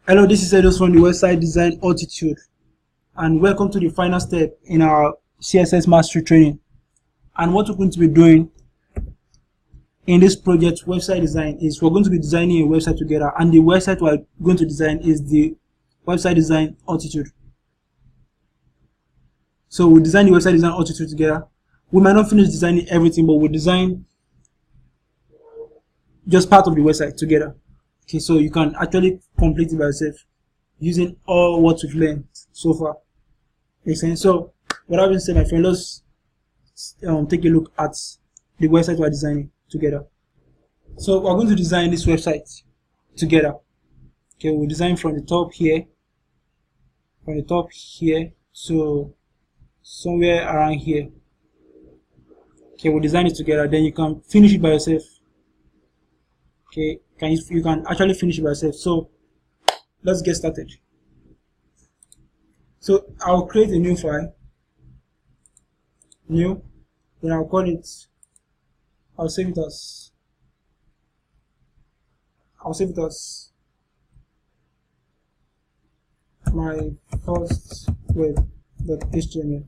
Hello, this is Edos from the website Design Altitude, and welcome to the final step in our CSS mastery training. And what we're going to be doing in this project, website design, is we're going to be designing a website together, and the website we're going to design is the website Design Altitude. So we'll design the website Design Altitude together. We might not finish designing everything, but we'll design just part of the website together. Okay, so you can actually complete it by yourself using all what we've learned so far. Makes sense? So, what I've been saying, my friend, let's take a look at the website we're designing together. So, we're going to design this website together. Okay, we'll design from the top here, so somewhere around here. Okay, we'll design it together. Then you can finish it by yourself. Okay, you can actually finish it by yourself. So let's get started. So I'll create a new file, then I'll call it, I'll save it as my first web.html.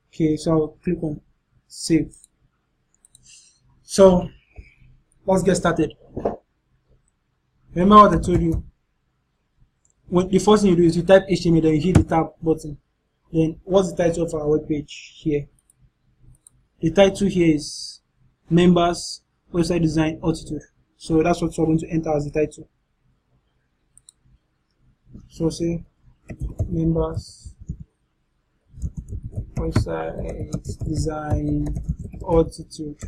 Okay, so I'll click on save. So let's get started. Remember what I told you. When the first thing you do is you type HTML, then you hit the tab button. Then what's the title of our web page here? The title here is Members Website Design Altitude. So that's what we're going to enter as the title. So say Members Website Design Altitude.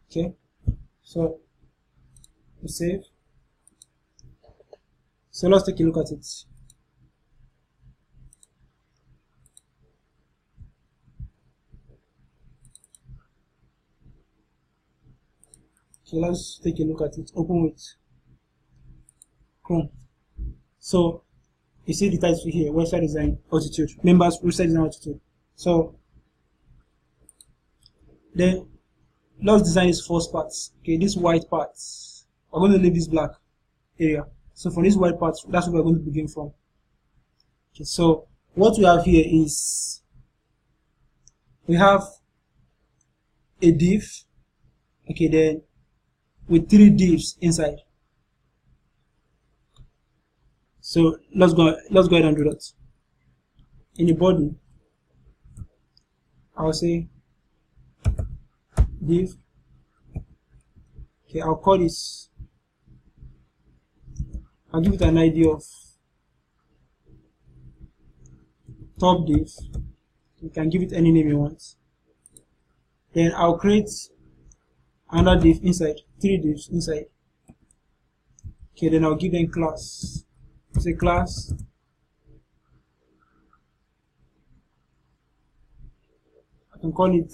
Okay, so we save. So let's take a look at it. Okay, let's take a look at it. Open with Chrome. So you see the title here, Website Design Altitude, Members Website Design Altitude. So then let's design this first part. Okay, this white part, we're going to leave this black area. So for this white part, that's where we're going to begin from. Okay, so what we have here is we have a div, okay, then with 3 divs inside. So let's go ahead and do that. In the body, I'll say div. Okay, I'll call this, I'll give it an ID of top div. You can give it any name you want. Then I'll create another div inside, 3 divs inside. Okay, then I'll give them class. Say class I can call it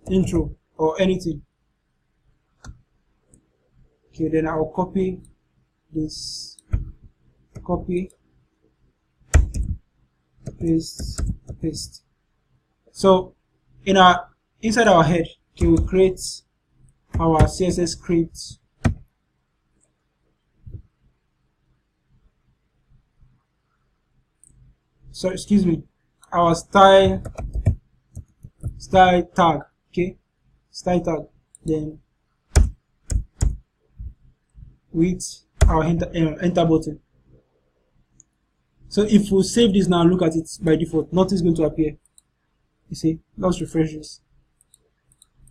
intro or anything. Okay, then I'll copy this, paste. So inside our head, okay, we'll create our CSS script. So excuse me, our style tag. Okay, style tag. Then with our enter button. So if we save this now, look at it by default, nothing's going to appear. You see, let's refresh this.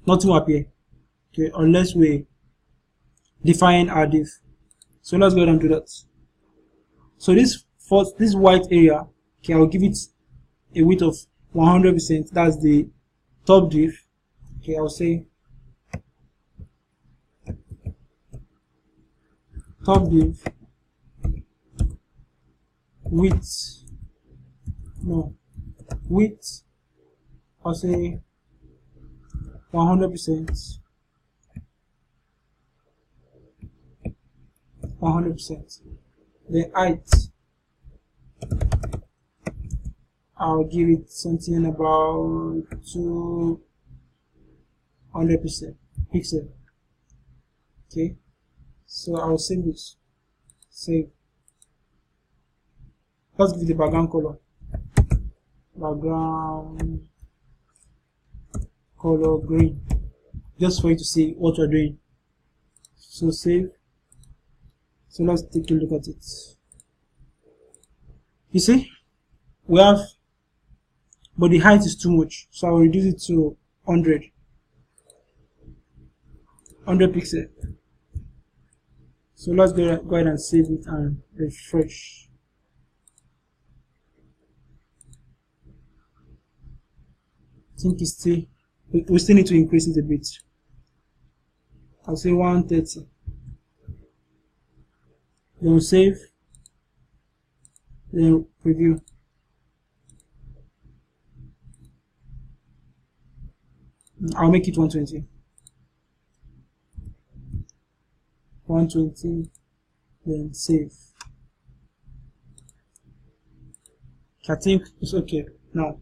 Nothing will appear. Okay, unless we define our div. So let's go ahead and do that. So this white area, okay, I'll give it a width of 100%. That's the top div. Okay, I'll say top div width, I'll say 100%. The height, I'll give it something about 200 pixel. Okay, So I'll save this. Save. Let's give it the background color. Background color green. Just for you to see what we're doing. So save. So let's take a look at it. You see, we have, but the height is too much, so I will reduce it to 100 pixel. So let's go ahead and save it and refresh. I think it's still, we still need to increase it a bit. I'll say 130. Then we'll save. Then preview. I'll make it 120. 120. Then save. I think it's okay now.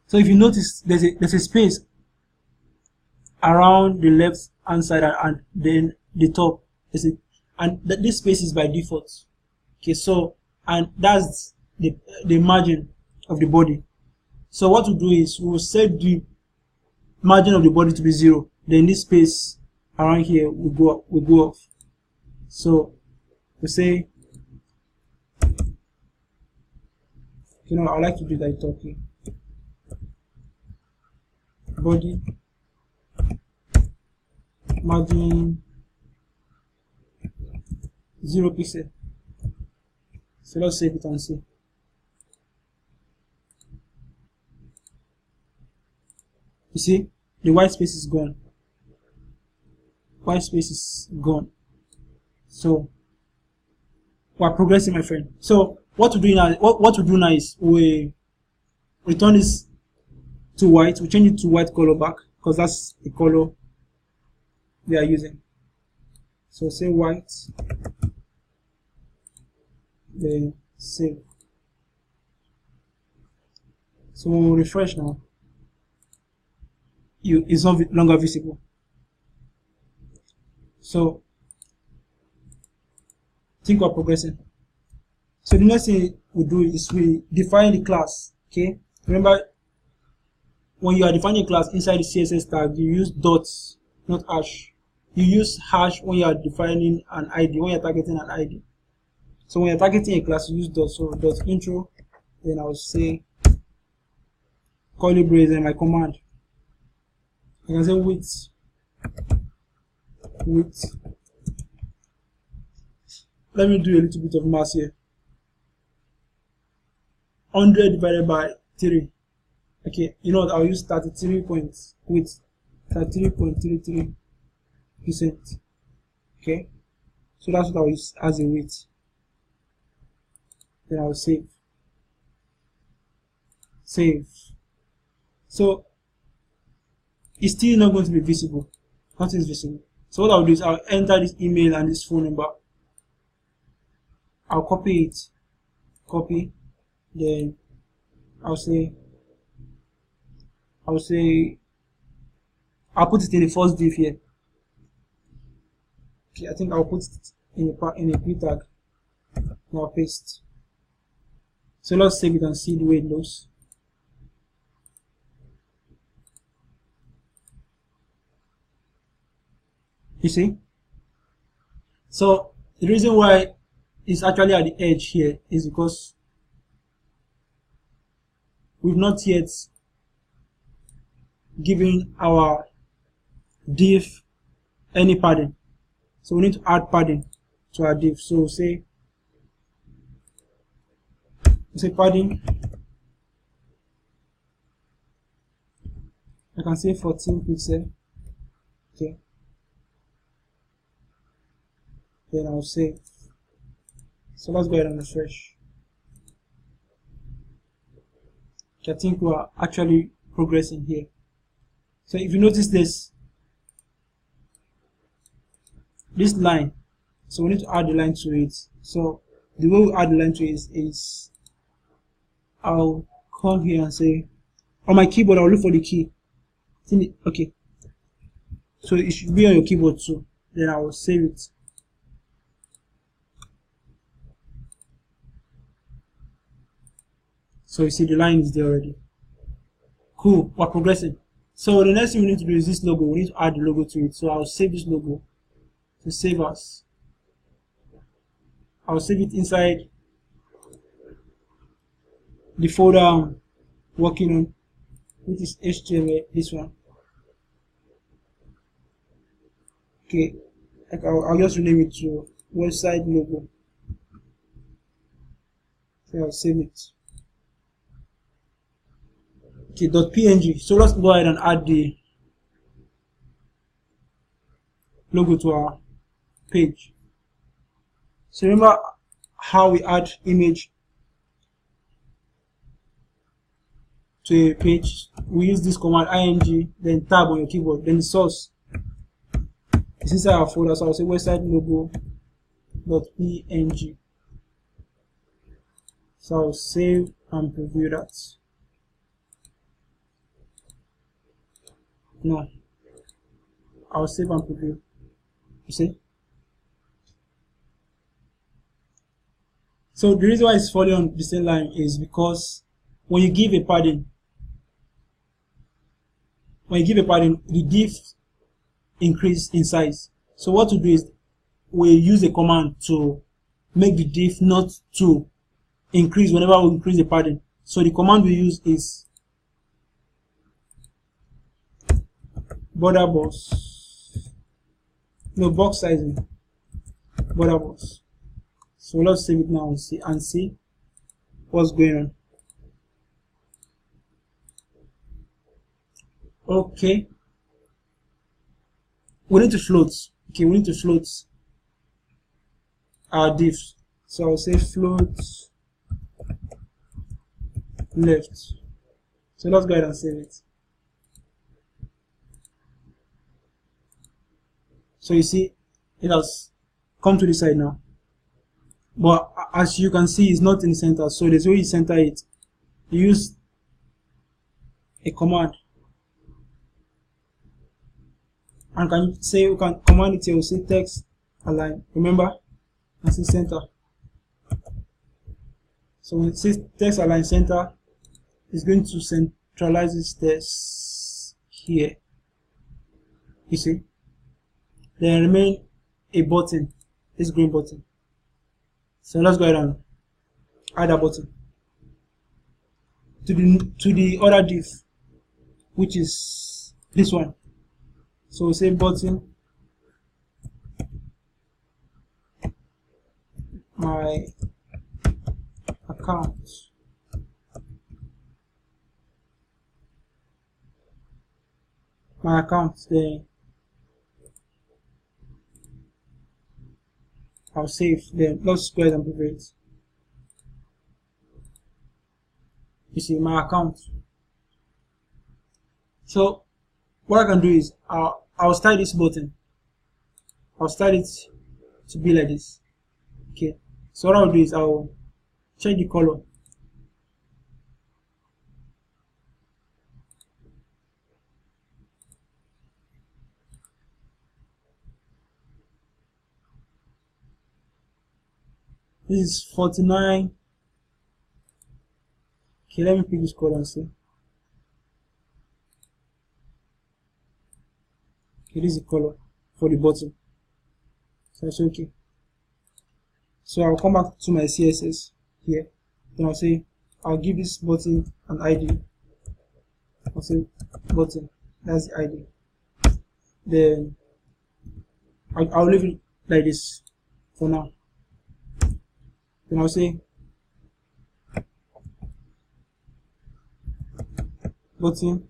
So if you notice, there's a space around the left hand side and then the top. And this space is by default. Okay, so and that's the margin of the body. So what we'll do is we'll set the margin of the body to be 0. Then this space around here will go off. So we say, you know, I like to do that talking. Body margin 0 pixel. So let's save it and see. You see, the white space is gone. White space is gone. So we're progressing, my friend. So what we do now, what we do now is we return this to white. We change it to white color back because that's the color we are using. So say white. Then save. So when we refresh now, it's no longer visible. So I think we're progressing. So the next thing we do is we define the class. Okay, remember when you are defining a class inside the CSS tag, you use dots, not hash. You use hash when you are defining an ID, when you're targeting an ID. So when you're targeting a class, you use dots. So dot intro, then I'll say curly brace and my command. I can say width. Let me do a little bit of math here. 100 divided by 3. Okay, you know what? I'll use 33.33%. Okay, so that's what I'll use as a weight. Then I'll save. So it's still not going to be visible. Nothing is visible. So what I'll do is I'll enter this email and this phone number. I'll copy it. Then I'll put it in the first div here. Okay, I think I'll put it in a p tag. Now paste. So let's save it and see the way it looks. You see? So the reason why it's actually at the edge here is because we've not yet given our div any padding. So we need to add padding to our div. So say padding. I can say 14 pixel. Okay. Then I'll save. So let's go ahead and refresh. Okay, I think we are actually progressing here. So if you notice this line, so we need to add the line to it. So the way we add the line to it is I'll come here and say on my keyboard I'll look for the key. Okay, so it should be on your keyboard too. Then I will save it. So you see the line is there already. Cool, we're progressing. So the next thing we need to do is this logo. We need to add the logo to it. So I'll save this logo. So save as. I'll save it inside the folder I'm working on, which is HTML, this one. Okay, I'll just rename it to website logo. So I'll save it. Okay, .png. So let's go ahead and add the logo to our page. So remember how we add image to a page? We use this command img, then tab on your keyboard, then the source is inside our folder. So I'll say website logo.png. So I'll save and preview that. No, I'll save and preview. You see? So the reason why it's falling on the same line is because when you give a padding, the div increase in size. So what to do is we use a command to make the div not to increase whenever we increase the padding. So the command we use is border box sizing, border box. So let's save it now and see what's going on. Okay, we need to float. Okay, we need to float our divs. So I'll say float left. So let's go ahead and save it. So you see, it has come to the side now. But as you can see, it's not in the center. So there's way you center it. You use a command. And can say you can command it here, we'll say text align. Remember? And say center. So when it says text align center, it's going to centralize this text here. You see? Then remain a button, this green button. So let's go ahead and add a button to the other div, which is this one. So we'll say button my account. Then I'll save. Then let's go ahead and preview it. You see my account. So what I can do is I'll style this button. I'll style it to be like this. Okay. So what I'll do is I'll change the color. This is 49. Okay, let me pick this color and see. Okay, this is the color for the button. So it's okay. So I'll come back to my CSS here. Then I'll say I'll give this button an ID. I'll say button. That's the ID. Then I'll leave it like this for now. Then I'll say button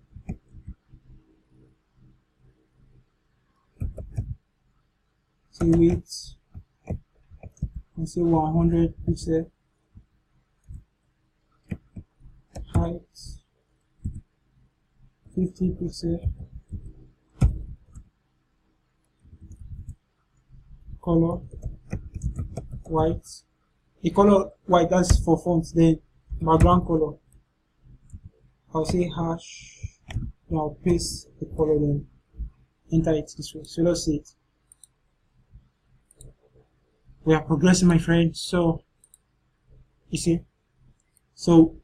say width and say 100 pixel, height 50 pixel, color white. The color white, that's for fonts. Then background color, I'll say hash. Then I'll paste the color, then enter it this way. So let's see it. We are progressing, my friend. So you see, so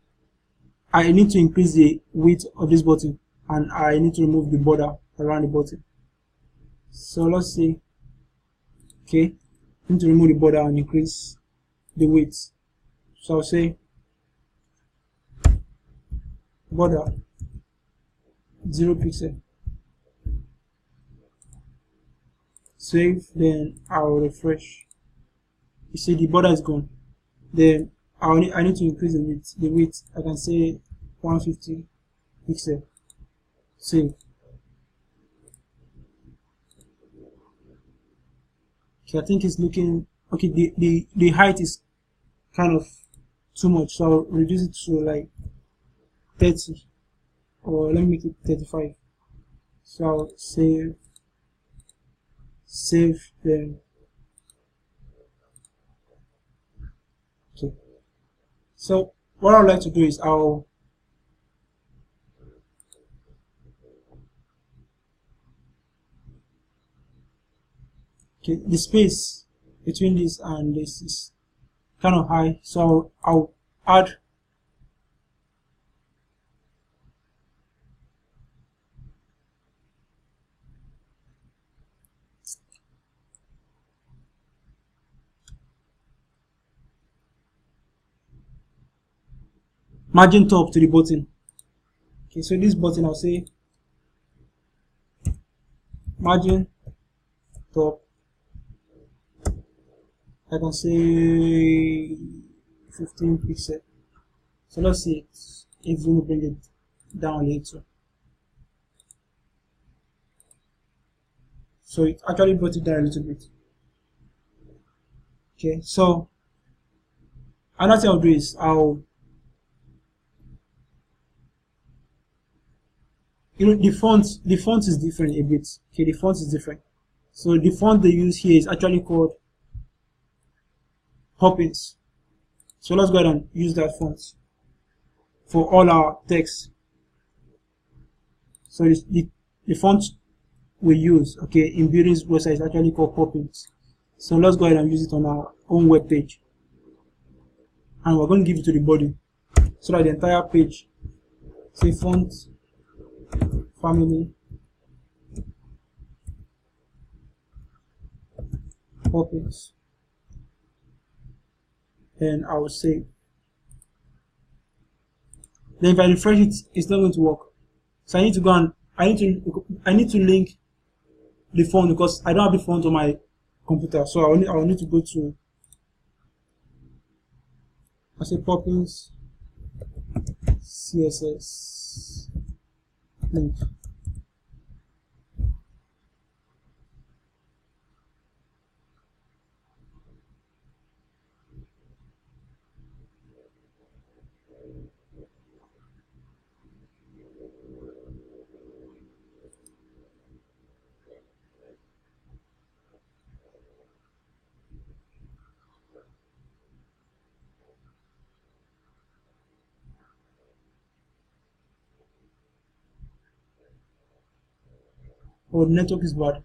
I need to increase the width of this button, and I need to remove the border around the button. So let's see. Okay, I need to remove the border and increase the width. So I'll say border 0 pixel. Save, then I'll refresh. You see the border is gone. Then I need to increase the width. The width I can say 150 pixel. Save. Okay, I think it's looking okay. The height is kind of too much, so I'll reduce it to like 30, or let me make it 35. So I'll save, then okay. So what I'd like to do is okay, the space between this and this is kind of high, so I'll add margin top to the button. Okay, so this button I'll say margin top, I can say 15 pixel. So let's see if we bring it down a little. So it actually brought it down a little bit. Okay, so another thing I'll do is the font is different a bit. Okay, the font is different. So the font they use here is actually called Poppins. So let's go ahead and use that font for all our text. So the font we use, okay, in building's website is actually called Poppins. So let's go ahead and use it on our own web page, and we're going to give it to the body so that the entire page say font family Poppins. Then I will save. Then if I refresh it, it's not going to work. So I need to go and I need to link the font, because I don't have the font on my computer. So I will need to go to, I say Poppins CSS link. Oh, the network is bad.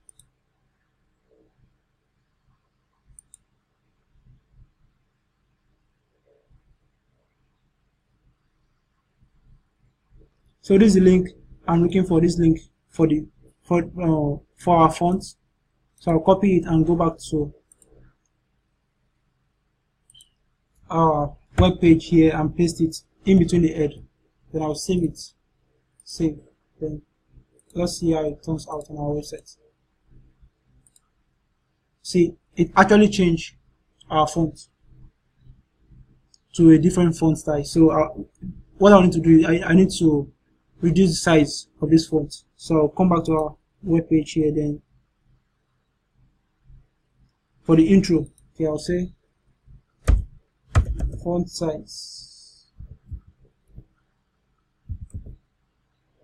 So this is the link. I'm looking for this link for our fonts. So I'll copy it and go back to our web page here and paste it in between the head. Then I'll save it. Save. Then let's see how it turns out on our website. See, it actually changed our font to a different font style. So what I need to do is I need to reduce the size of this font. So I'll come back to our web page here. Then for the intro, okay, I'll say font size.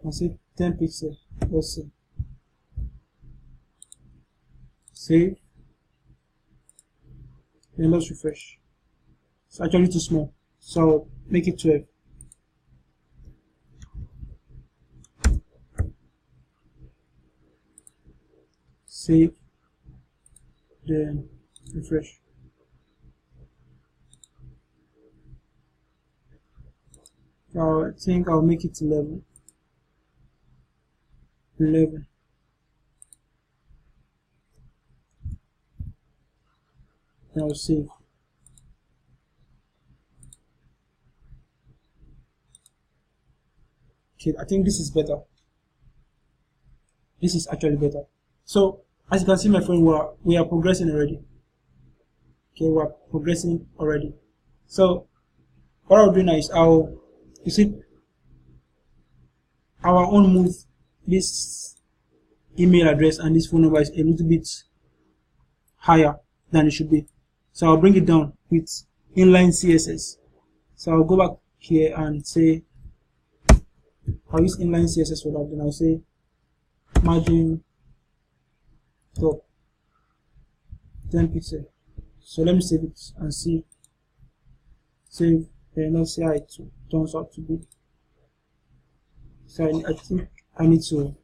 I'll say 10 pixels. Let's see. Save. Then let's refresh. It's actually too small, so make it 12. Save. Then refresh. I think I'll make it 11. 11. And I'll save. Okay, I think this is better. This is actually better. So as you can see, my friend, we are progressing already. Okay, we are progressing already. So what I'll do now is you see, our own move this email address and this phone number is a little bit higher than it should be. So I'll bring it down with inline CSS. So I'll go back here and say, I'll use inline CSS for that. Then I'll say margin top 10 pixel. So let me save it and see. Save, and let's see how it turns out to be. So I think I need to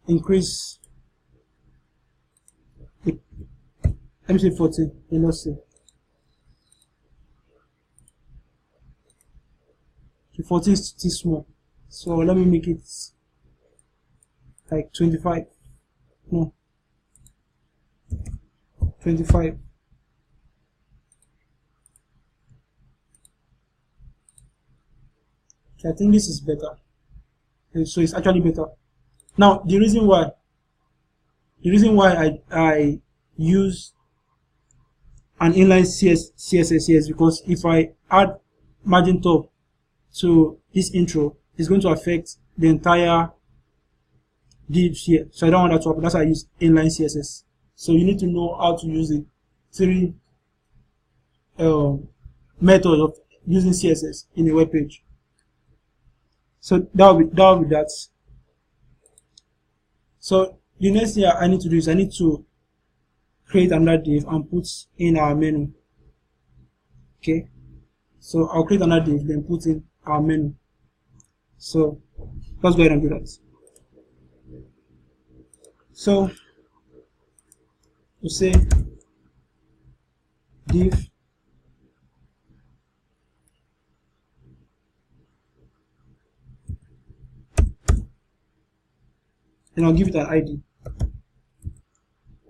increase it. Let me say 14, and let's see. 14 is too small, so let me make it like 25. No, 25. Okay, I think this is better. So it's actually better. Now the reason why I use an inline CSS here is because if I add margin top to this intro, it's going to affect the entire div here. So I don't want that to happen. That's why I use inline CSS. So you need to know how to use the 3 methods of using CSS in a web page. So that will be that. So the next thing I need to do is I need to create another div and put in our menu. Okay, so I'll create another div, then put in our menu. So let's go ahead and do that. So we say div and I'll give it an ID.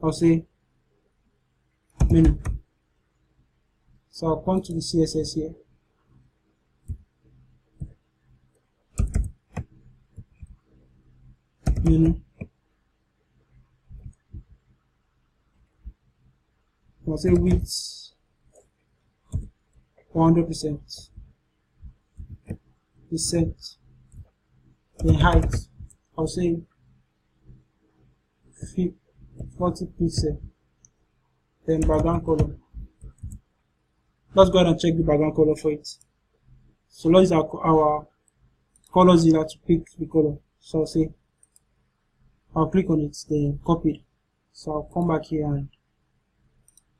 I'll say menu. So I'll come to the CSS here. Menu. I'll say width 100%. Percent. The height, I'll say 40 pixel. Then background color. Let's go ahead and check the background color for it. So let's use our color zilla to pick the color. So I'll say, I'll click on it, then copy it. So I'll come back here and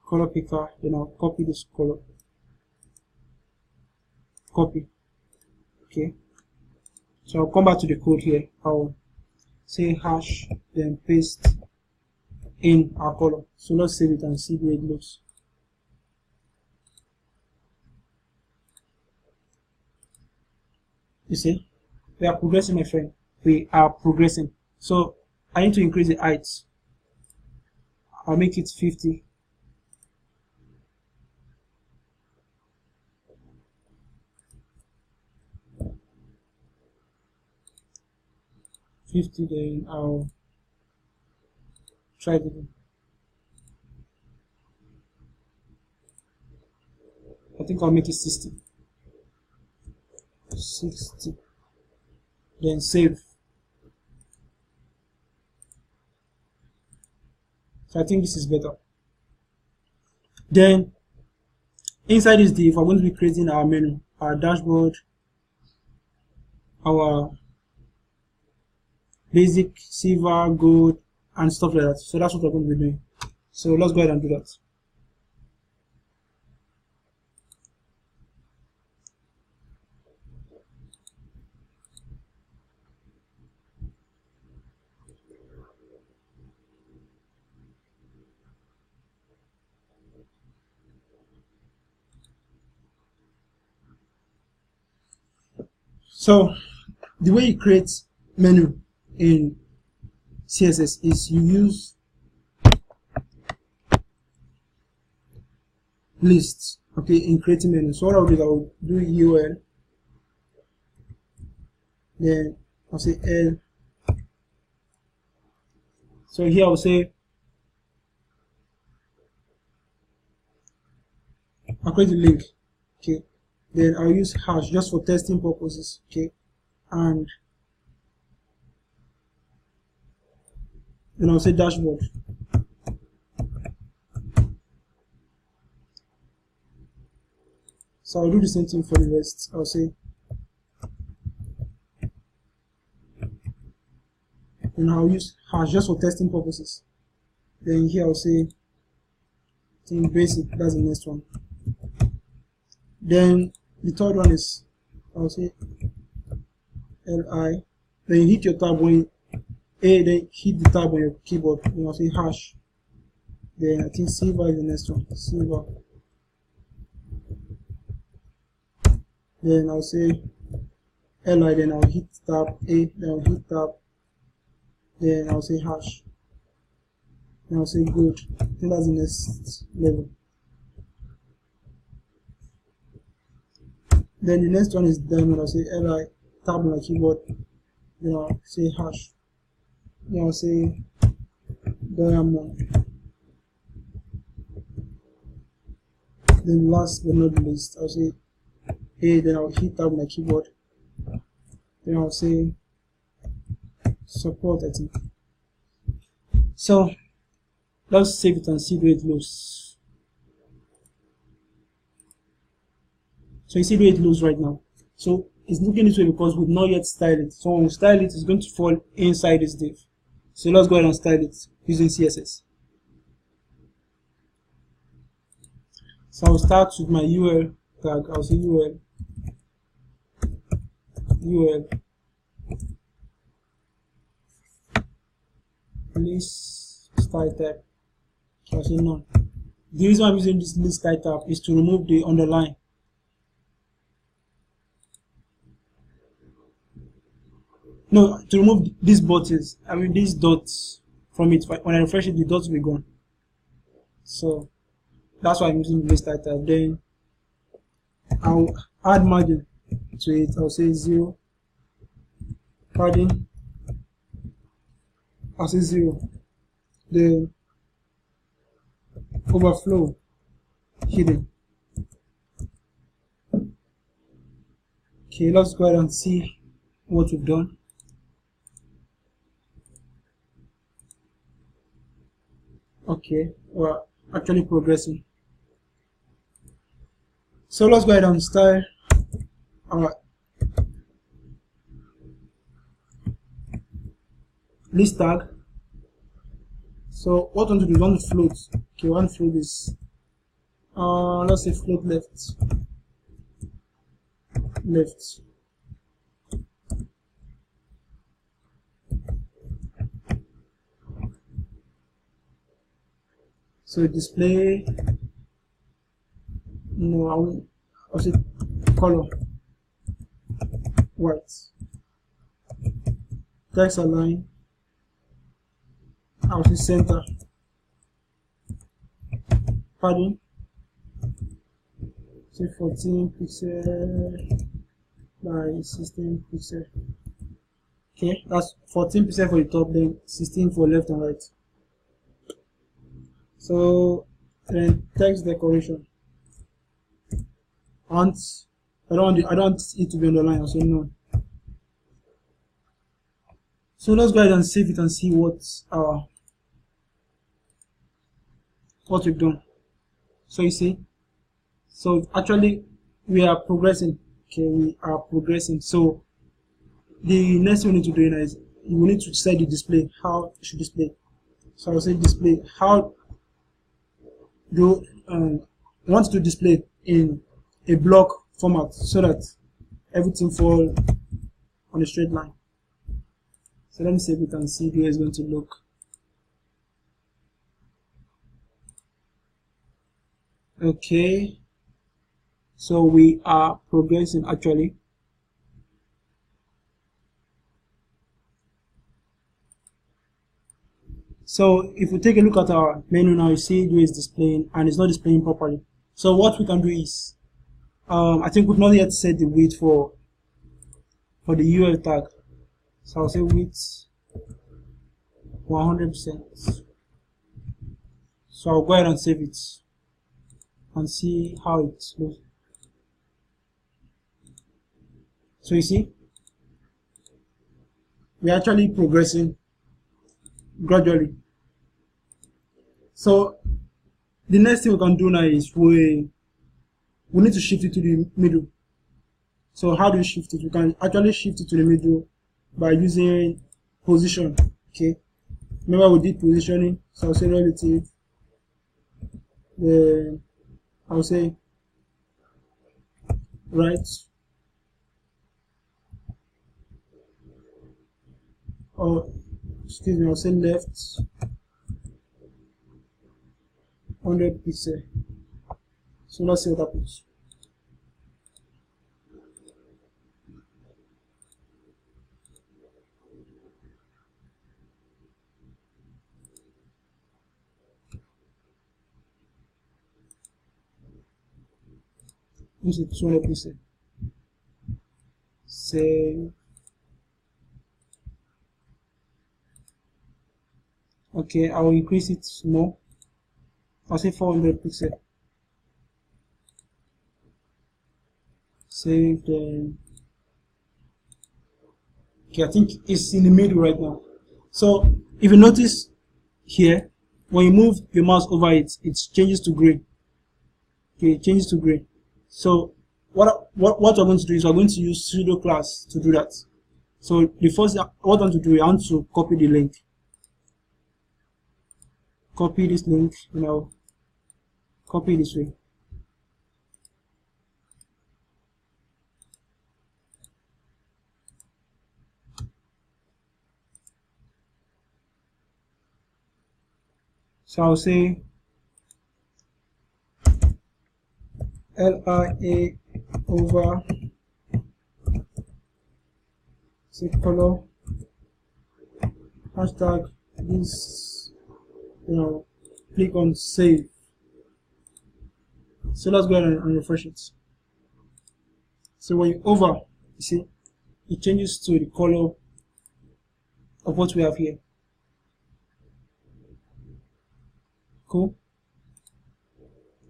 color picker, then I'll copy this color. Copy. Okay. So I'll come back to the code here. I'll say hash, then paste in our color. So let's save it and see the way it looks. You see, we are progressing, my friend. We are progressing. So I need to increase the height. I'll make it 50. Then I'll try it again. I think I'll make it 60. 60. Then save. So I think this is better. Then inside this div, we're going to be creating our menu, our dashboard, our basic, silver, gold, and stuff like that. So that's what we're going to be doing. So let's go ahead and do that. So the way you create menu in CSS is you use lists, okay, in creating menu. So what I'll do is I'll do UL, then I'll say L. So here I'll say I'll create the link, okay, then I'll use hash just for testing purposes, okay, and then I'll say dashboard. So I'll do the same thing for the rest. I'll say, and I'll use hash just for testing purposes. Then here I'll say thing basic, that's the next one. Then the third one is I'll say li. Then you hit your tab when then hit the tab on your keyboard. Then I'll say hash. Then I think silver is the next one. Silver. Then I'll say li. Then I'll hit tab a. Then I'll hit tab. Then I'll say hash. Then I'll say good. I think that's the next level. Then the next one is diamond. I'll say li, tab on my keyboard. Then I'll say hash. Then I'll say diamond. Then last but not least, I'll say a. Then I'll hit tab on my keyboard. Then I'll say support, I think. So let's save it and see where it looks. So you see where it looks right now. So it's looking this way because we've not yet styled it. So when we style it, it's going to fall inside this div. So let's go ahead and style it using CSS. So I'll start with my UL tag. I'll say UL, list style type. I'll say none. The reason I'm using this list style type is to remove the underline. No, to remove these buttons, I mean these dots from it. When I refresh it, the dots will be gone. So that's why I'm using the list style type. Then I'll add margin to it. I'll say 0. Padding, I'll say 0. Then overflow hidden. Okay, let's go ahead and see what we've done. Okay, we're actually progressing. So let's go ahead and style our list tag. So what we want to do is want to float. Okay, one float is let's say float left. So display, no, I'll say color white. Text align, I'll say center. Padding, say 14 pixel by 16 pixel. Okay, that's 14 pixel for the top, then 16 for left and right. So then text decoration. I don't want it to be underlined, so no. So let's go ahead and save it and see what we've done. So you see, so actually we are progressing. Okay, we are progressing. So the next thing we need to do now is we need to set the display, how it should display. So I'll say display, how do want to display in a block format so that everything fall on a straight line. So let me see if we can see how it's going to look. Okay, so we are progressing actually. So if we take a look at our menu now, you see the way it's displaying and it's not displaying properly. So what we can do is, I think we've not yet set the width for the UL tag. So I'll say width 100%. So I'll go ahead and save it and see how it looks. So you see, we're actually progressing gradually. So the next thing we can do now is we need to shift it to the middle. So how do we shift it? We can actually shift it to the middle by using position. Okay, remember we did positioning, so I'll say relative, I'll say right, or excuse me, I'll say left 100 pixel. So let's see what happens. Use it 200 pixel. Save. Okay, I will increase it more. I'll say 400 pixel. Save then. Okay, I think it's in the middle right now. So if you notice here, when you move your mouse over it, it changes to gray. Okay, it changes to gray. So what we're going to do is we're going to use pseudo class to do that. So the first thing what I want to do, I want to copy the link. Copy this link, copy this way. So I'll say LIA over say color hashtag this, click on save. So let's go ahead and refresh it. So when you over, you see it changes to the color of what we have here. Cool.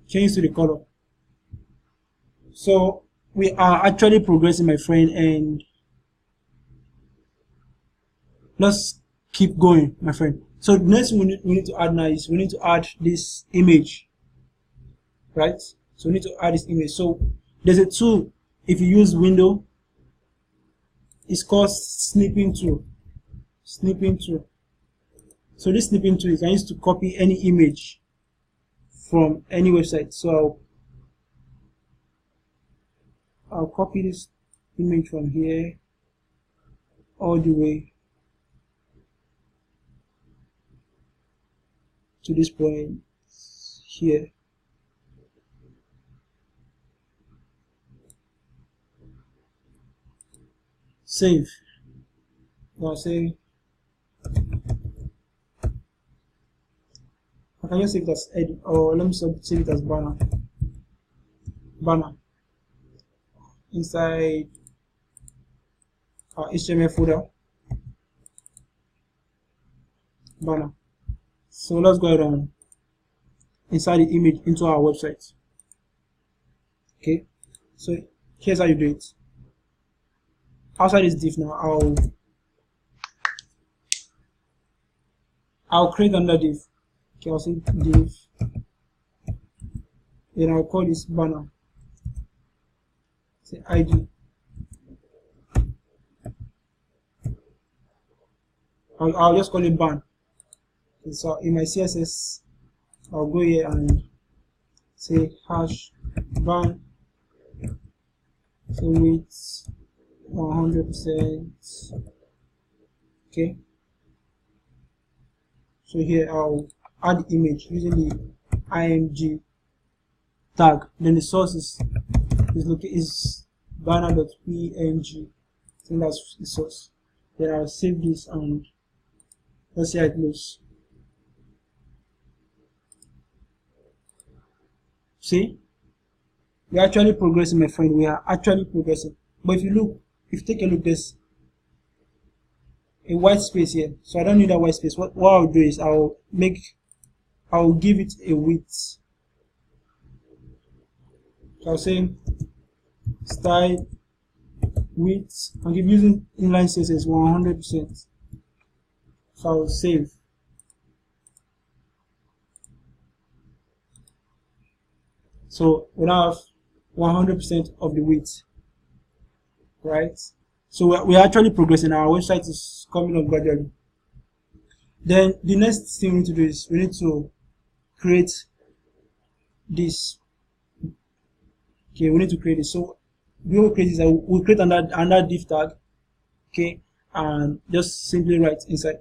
Change to the color. So we are actually progressing, my friend, and let's keep going, my friend. So the next thing we need to add now is we need to add this image, right? So we need to add this image. So there's a tool, if you use Windows, it's called snipping tool. Snipping tool. So this snipping tool is used to copy any image from any website. So I'll copy this image from here all the way to this point here. Save. Now say I can just save it as edit, or let me save it as banner. Banner inside our HTML folder. Banner. So let's go ahead and inside the image into our website. Okay, so here's how you do it. Outside this div now, I'll create another div. Okay, I'll say div. Then I'll call this banner. Say ID. I'll just call it ban. Okay, so in my CSS, I'll go here and say hash ban. So with 100%. Okay. So here I'll add the image using the img tag. Then the source is banner.png. I think that's the source. Then I'll save this and let's see how it looks. See, we're actually progressing, my friend. We are actually progressing. But if you take a look, there's a white space here. So I don't need that white space. What I'll do is I'll give it a width. So I'll say style width. I'll give using inline CSS 100%. So I'll save. So we now have 100% of the width, right? So we're actually progressing. Our website is coming up gradually. Then the next thing we need to do is we need to create this. Okay, we need to create it. So we will create this. We'll create another div tag. Okay, and just simply write inside.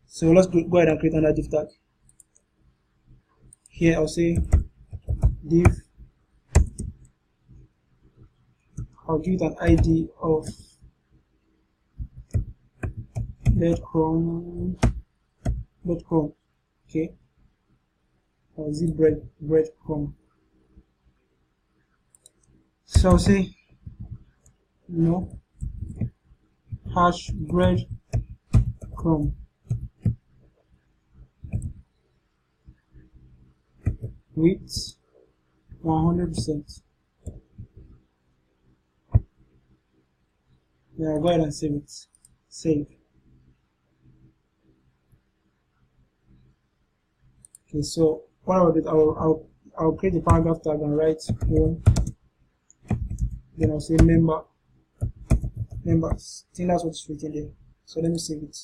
So let's go ahead and create another div tag. Here I'll say div. I'll give it an ID of breadcrumb. Okay. Or is it breadcrumb? So I'll say hash breadcrumb width 100%. Yeah, go ahead and save it. Save. Okay, so what I'll do, I'll create a paragraph tag and write home. Then I'll say members. I think that's what's written there. So let me save it.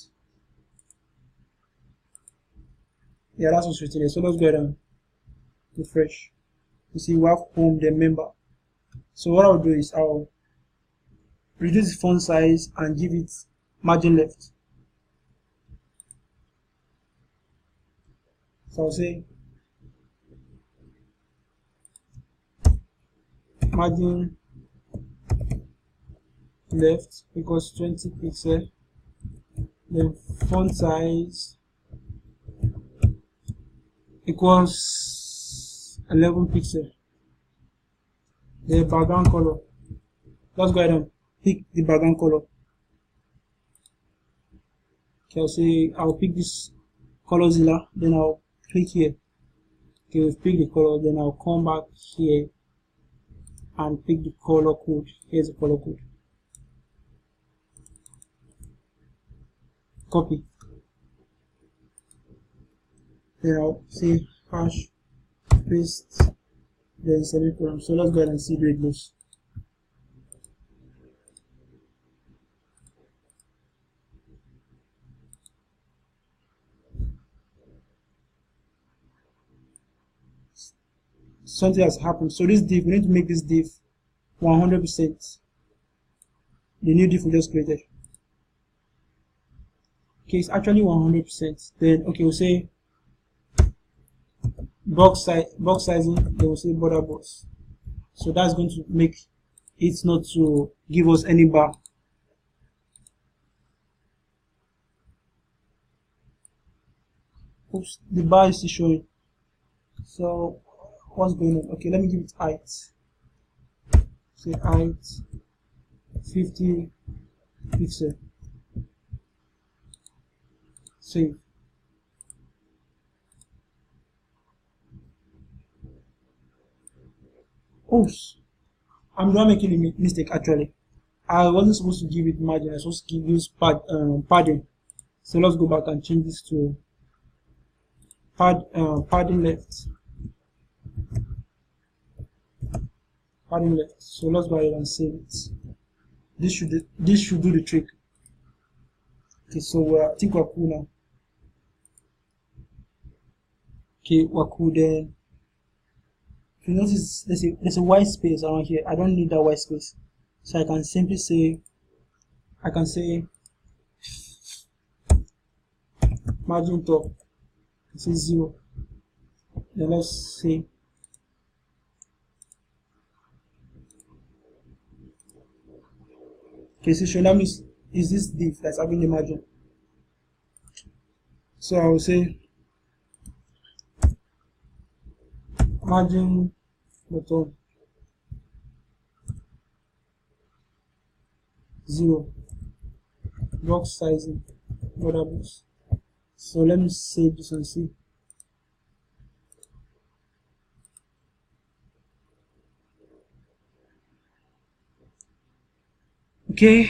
Yeah, that's what's written there. So let's go ahead and refresh. You see, we have home, then member. So what I'll do is I'll reduce the font size and give it margin left. So I'll say margin left equals 20 pixel. Then font size equals 11 pixel. The background color. Let's go ahead and pick the background color. Okay, I'll pick this Colorzilla, then I'll click here. Okay, we've picked the color, then I'll come back here and pick the color code. Here's the color code. Copy. Then I'll say hash paste, then semicolon. So let's go ahead and see the it goes. Something has happened. So this div, we need to make this div 100%. The new div we just created. Okay, it's actually 100%. Then okay, we'll say box sizing. Then we'll say border box. So that's going to make it not to give us any bar. Oops, the bar is still showing. So what's going on? Okay, let me give it height. Say height 50 pixel. Save. Oops, I'm not making a mistake actually. I wasn't supposed to give it margin. I was supposed to use padding. So let's go back and change this to padding left. Padding left. So let's go ahead and save it. This should do the trick. Okay, so I think we're cool now. Okay, we're cool then. If you notice, there's a white space around here. I don't need that white space, so I can simply say, margin top. This is 0. Then let's say okay, so that means is this div that's having the margin. So I will say margin bottom 0, box sizing border box. So let me save this and see. Okay.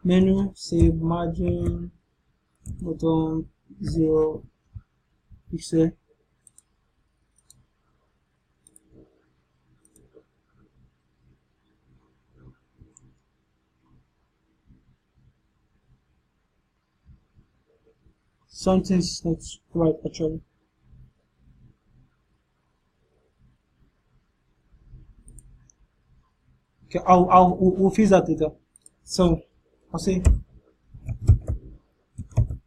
Menu, save margin bottom 0 pixel. Something's not right actually. Okay, we'll fix that later. So I'll say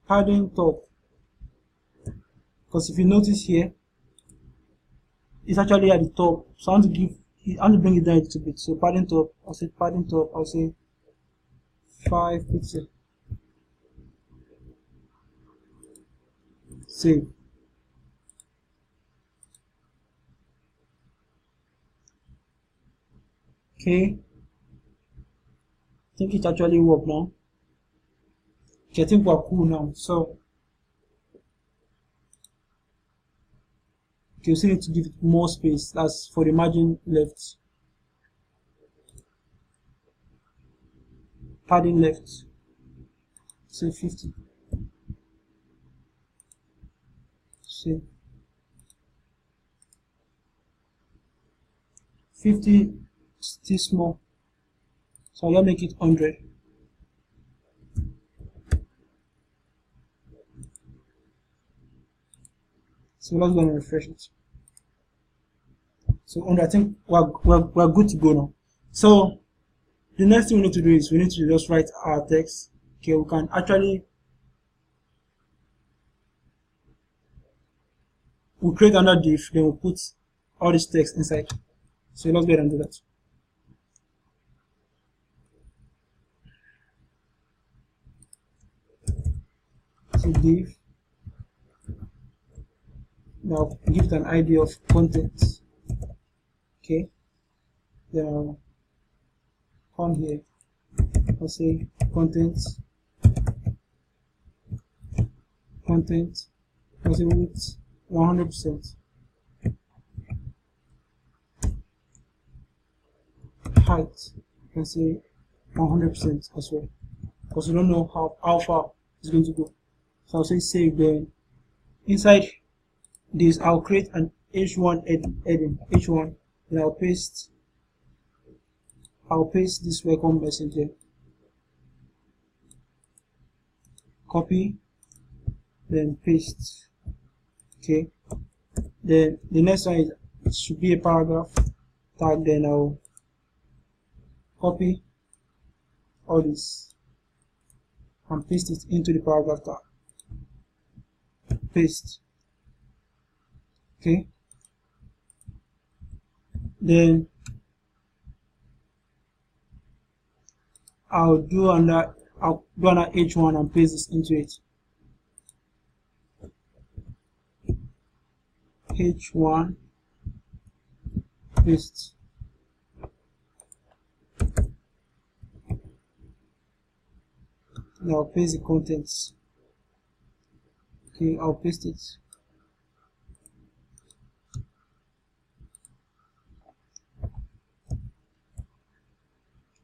padding top, because if you notice here, it's actually at the top. So I want to bring it down a little bit. So padding top, I'll say padding top. I'll say 5 pixels. Save. Okay. I think it actually worked now. Okay, I think we're cool now. So okay, you still need to give it more space. That's for the margin left. Padding left. Say 50. Say 50 still small. So I'll make it 100. So let's go and refresh it. So 100, I think we're good to go now. So the next thing we need to do is we need to just write our text. Okay, we can actually we'll create another div, then we'll put all this text inside. So let's go ahead and do that. So div, now give it an ID of content. Okay, then I'll come here. I'll say content. I'll say width 100%. Height, you can say 100% as well, because we don't know how far it's going to go. So I'll say save. Then inside this I'll create an h1 heading h1, and I'll paste this welcome message here. Copy, then paste. Okay, then the next one is, it should be a paragraph tag. Then I'll copy all this and paste it into the paragraph tag. Paste. Okay, then I'll do another h1 and paste this into it. h1 paste. Now paste the contents. Okay, I'll paste it.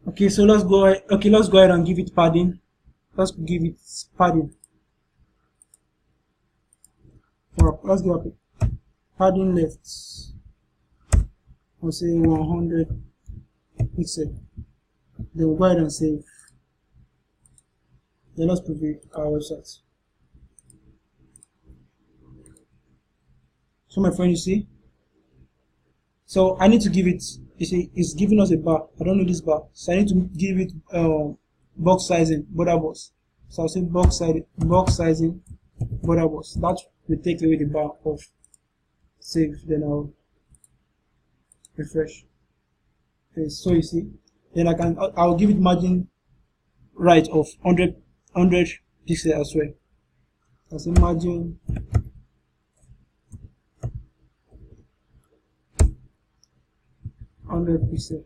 Okay, so let's go ahead and give it padding. Let's give it padding. Let's go up. Padding left. I'll say 100 pixel. Then we'll go ahead and save. Then let's preview our website. So my friend, you see, so I need to give it, you see, it's giving us a bar. I don't know this bar, so I need to give it box sizing border box. So I'll say box sizing border box. That will take away the bar off. Save. Then I'll refresh. Okay, so you see, then I'll give it margin right of 100 pixels as well. I'll say margin 100 pixels.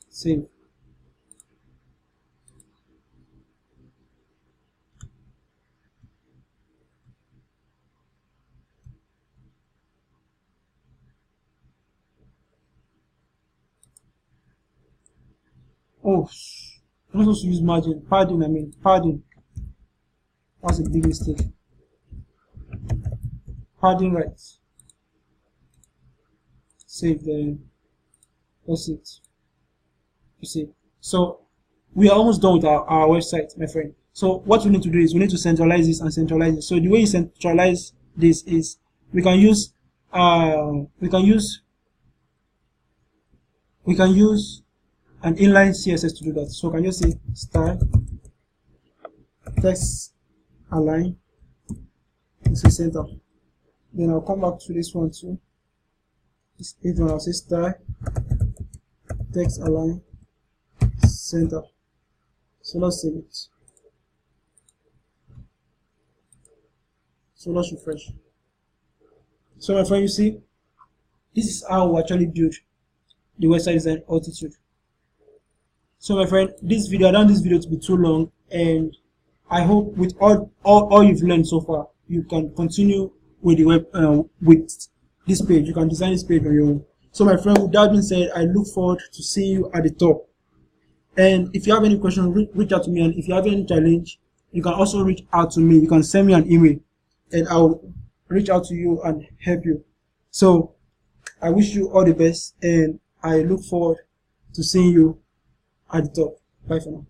Save. Oh, I'm not supposed to use margin. Padding. That's a big mistake. Padding right. Save, then that's it. You see. So we are almost done with our website, my friend. So what we need to do is we need to centralize this and centralize it. So the way you centralize this is we can use an inline CSS to do that. So can you say style text align, this is center. Then I'll come back to this one too. This one, I'll say style text align center. So let's save it. So let's refresh. So my friend, you see, this is how we actually build the website design altitude. So my friend, I don't want this video to be too long, and I hope with all you've learned so far, you can continue with the with this page. You can design this page on your own. So my friend, with that being said, I look forward to seeing you at the top. And if you have any questions, reach out to me. And if you have any challenge, you can also reach out to me. You can send me an email, and I'll reach out to you and help you. So I wish you all the best, and I look forward to seeing you at the top. Bye for now.